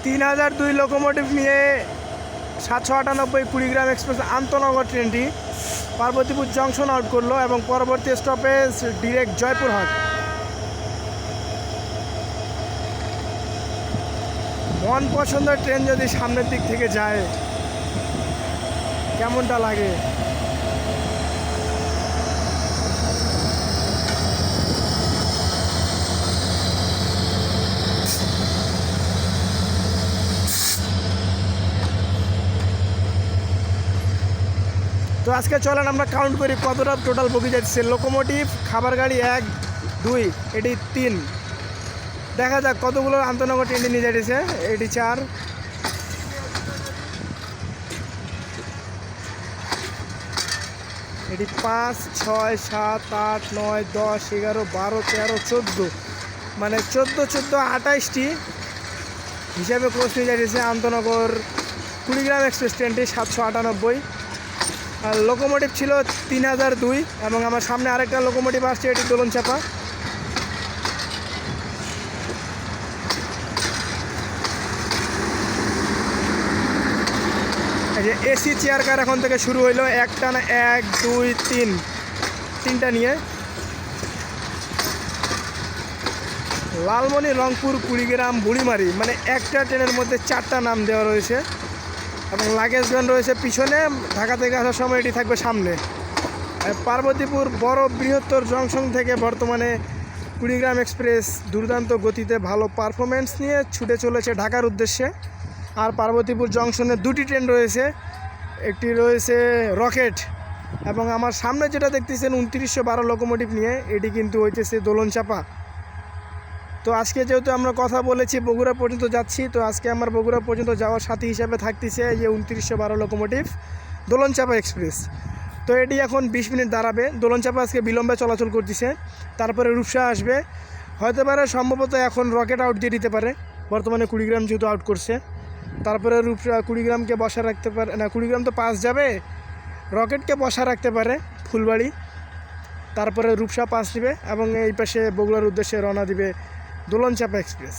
3002 locomotive নিয়ে 798 Kurigram express আন্তনগর ট্রেনটি Parbatipur junction out করলো এবং পরবর্তী স্টপেজ ডিরেক্ট জয়পুরহাট। মন পছন্দের ট্রেন যদি সামনের দিক থেকে যায় কেমনটা লাগে। তো আজকে চলেন আমরা কাউন্ট করি কতটা টোটাল বগি যাচ্ছে। লোকোমোটিভ, খাবার গাড়ি 1 2, এটি 3। দেখা যাক কতগুলো আন্তনগর ট্রেনটি নিয়ে যাচ্ছে। এটি 4, এটি 5 6 7 8 9 10 11 12 13 14, মানে 14 28টি হিসাবে কোচ নিয়ে যাচ্ছে আন্তনগর কুড়িগ্রাম এক্সপ্রেস ট্রেনটি 798। আর লোকোমোটিভ ছিল 3002 এবং আমার সামনে আরেকটা লোকোমোটিভ আসছে, এটি দোলনচাপা। এই যে এসি চেয়ার কার এখন থেকে শুরু হইলো, একটা না 1 2 3, 3টা নিয়ে। লালমনি, রংপুর, কুড়িগ্রাম, বুড়িমারি, মানে একটা ট্রেনের মধ্যে 4টা নাম দেওয়া রয়েছে এবং লাগেজ ভ্যান রয়েছে পিছনে। ঢাকা থেকে আসার সময় এটি থাকবে সামনে। পার্বতীপুর বড় বৃহত্তর জংশন থেকে বর্তমানে কুড়িগ্রাম এক্সপ্রেস দুর্দান্ত গতিতে ভালো পারফরমেন্স নিয়ে ছুটে চলেছে ঢাকার উদ্দেশ্যে। আর পার্বতীপুর জংশনে 2টি ট্রেন রয়েছে, একটি রয়েছে রকেট এবং আমার সামনে যেটা দেখতেছেন 2912 লোকোমোটিভ নিয়ে, এটি কিন্তু হইতেছে দোলনচাপা। তো আজকে যেহেতু আমরা কথা বলেছি বগুড়া পর্যন্ত যাচ্ছি, তো আজকে আমার বগুড়া পর্যন্ত যাওয়ার সাথী হিসাবে থাকতেছে এই যে 2912 লোকোমোটিভ দোলনচাপা এক্সপ্রেস। তো এটি এখন 20 মিনিট দাঁড়াবে। দোলনচাপা আজকে বিলম্বে চলাচল করতেছে, তারপরে রূপসা আসবে, হতে পারে সম্ভবত এখন রকেট আউট দিয়ে দিতে পারে, বর্তমানে কুড়িগ্রাম যেহেতু আউট করছে। তারপরে রূপসা কুড়িগ্রামকে বসা রাখতে পারে না, কুড়িগ্রাম তো পাস যাবে, রকেটকে বসা রাখতে পারে ফুলবাড়ি, তারপরে রূপসা পাস দিবে এবং এই পাশে বগুড়ার উদ্দেশ্যে রওনা দিবে দোলনচাপা এক্সপ্রেস।